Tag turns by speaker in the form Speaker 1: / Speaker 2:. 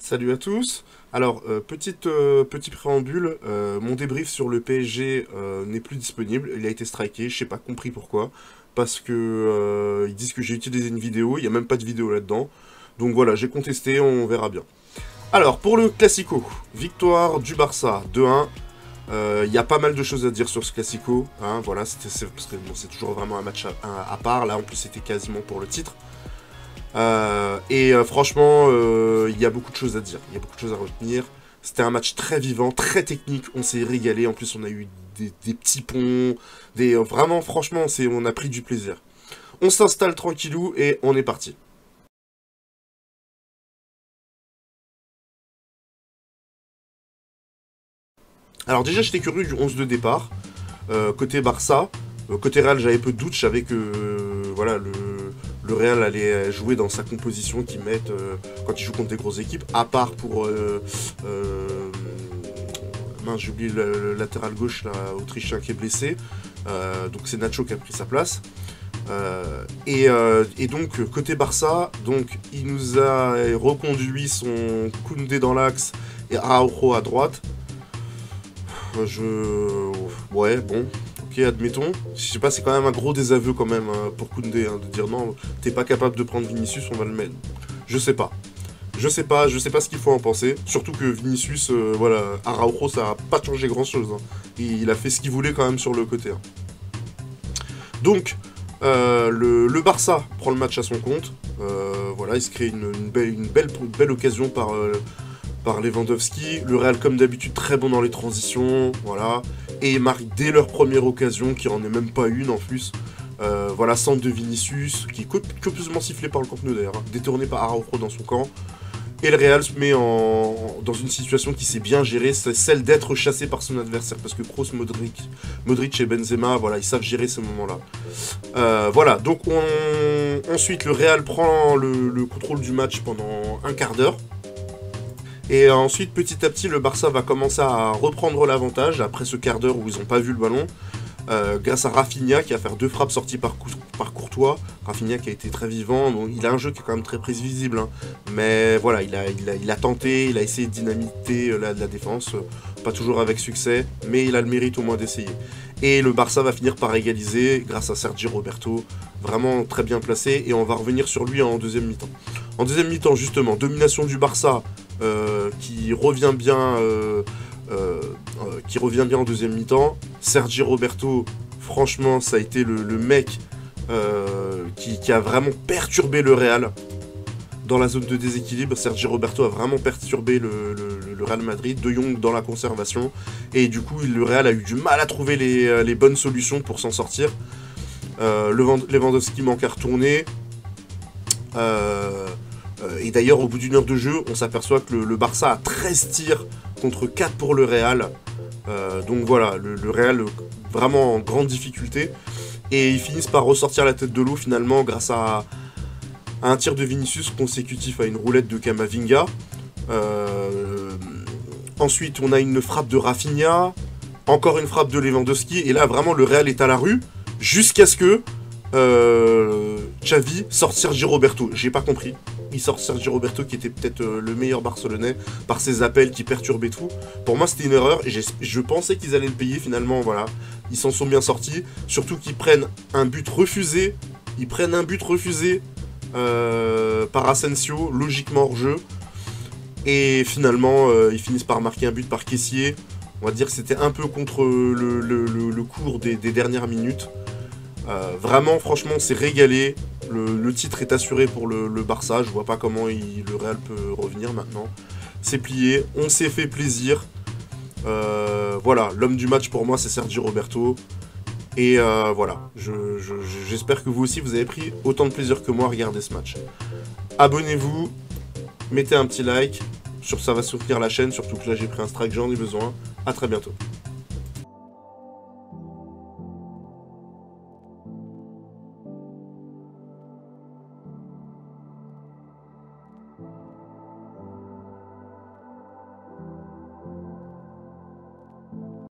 Speaker 1: Salut à tous. Alors, petit préambule, mon débrief sur le PSG n'est plus disponible. Il a été striké, je sais pas compris pourquoi. Parce que ils disent que j'ai utilisé une vidéo, il n'y a même pas de vidéo là-dedans. Donc voilà, j'ai contesté, on verra bien. Alors, pour le Classico, victoire du Barça 2-1. Il y a pas mal de choses à dire sur ce Classico, hein, voilà, parce que bon, c'est toujours vraiment un match à part. Là, en plus, c'était quasiment pour le titre. Franchement, il y a beaucoup de choses à dire, il y a beaucoup de choses à retenir. C'était un match très vivant, très technique, on s'est régalé, en plus on a eu des petits ponts, vraiment franchement on a pris du plaisir. On s'installe tranquillou et on est parti. Alors déjà j'étais curieux du 11 de départ, côté Barça, côté Real j'avais peu de doutes, je savais que voilà, le Real allait jouer dans sa composition qu'ils mettent quand ils jouent contre des grosses équipes, à part pour... mince, j'ai oublié le latéral gauche, là, autrichien qui est blessé. Donc c'est Nacho qui a pris sa place. Donc côté Barça, donc il nous a reconduit son Koundé dans l'axe et Araujo à droite. Ouais, bon, ok, admettons. Je sais pas, c'est quand même un gros désaveu quand même pour Koundé, hein, de dire non, t'es pas capable de prendre Vinicius, on va le mettre. Je sais pas. Je sais pas ce qu'il faut en penser. Surtout que Vinicius, voilà, Araujo, ça a pas changé grand chose. Hein. Il a fait ce qu'il voulait quand même sur le côté. Hein. Donc, le Barça prend le match à son compte. Voilà, il se crée une belle occasion par Lewandowski. Le Real, comme d'habitude, très bon dans les transitions. Voilà. Et il marque dès leur première occasion, qui en est même pas une en plus. Voilà, centre de Vinicius, qui est copieusement sifflé par le Camp Nou d'ailleurs, hein, détourné par Araujo dans son camp. Et le Real se met dans une situation qui s'est bien gérée, c'est celle d'être chassé par son adversaire. Parce que Kroos, Modric et Benzema, voilà, ils savent gérer ce moment-là. Voilà, donc ensuite le Real prend le contrôle du match pendant un quart d'heure. Et ensuite, petit à petit, le Barça va commencer à reprendre l'avantage après ce quart d'heure où ils n'ont pas vu le ballon. Grâce à Rafinha qui va faire 2 frappes sorties par Courtois. Rafinha qui a été très vivant, bon, il a un jeu qui est quand même très prévisible, hein. Mais voilà, il a tenté, il a essayé de dynamiter la défense, pas toujours avec succès, mais il a le mérite au moins d'essayer. Et le Barça va finir par égaliser grâce à Sergi Roberto, vraiment très bien placé, et on va revenir sur lui en deuxième mi-temps. En deuxième mi-temps, justement, domination du Barça qui revient bien... en deuxième mi-temps. Sergi Roberto, franchement, ça a été le mec qui a vraiment perturbé le Real dans la zone de déséquilibre. Sergi Roberto a vraiment perturbé le Real Madrid. De Jong dans la conservation. Et du coup, le Real a eu du mal à trouver les bonnes solutions pour s'en sortir. Lewandowski manque à retourner. Et d'ailleurs, au bout d'une heure de jeu, on s'aperçoit que le Barça a 13 tirs contre 4 pour le Real. Donc voilà, le Real vraiment en grande difficulté. Et ils finissent par ressortir la tête de l'eau finalement grâce à un tir de Vinicius consécutif à une roulette de Camavinga. Ensuite, on a une frappe de Rafinha. Encore une frappe de Lewandowski. Et là, vraiment, le Real est à la rue. Jusqu'à ce que Xavi sorte Sergi Roberto. J'ai pas compris. Il sort Sergi Roberto qui était peut-être le meilleur Barcelonais par ses appels qui perturbaient tout. Pour moi c'était une erreur et je pensais qu'ils allaient le payer finalement, voilà. Ils s'en sont bien sortis, surtout qu'ils prennent un but refusé. Ils prennent un but refusé par Asensio, logiquement hors jeu. Et finalement ils finissent par marquer un but par Kessié. On va dire que c'était un peu contre le cours des dernières minutes. Vraiment, franchement, on s'est régalé. Le titre est assuré pour le Barça. Je vois pas comment le Real peut revenir maintenant. C'est plié. On s'est fait plaisir. Voilà, l'homme du match pour moi, c'est Sergi Roberto. Et voilà, j'espère que vous aussi, vous avez pris autant de plaisir que moi à regarder ce match. Abonnez-vous. Mettez un petit like. Ça va soutenir la chaîne. Surtout que là, j'ai pris un strike, j'en ai besoin. A très bientôt.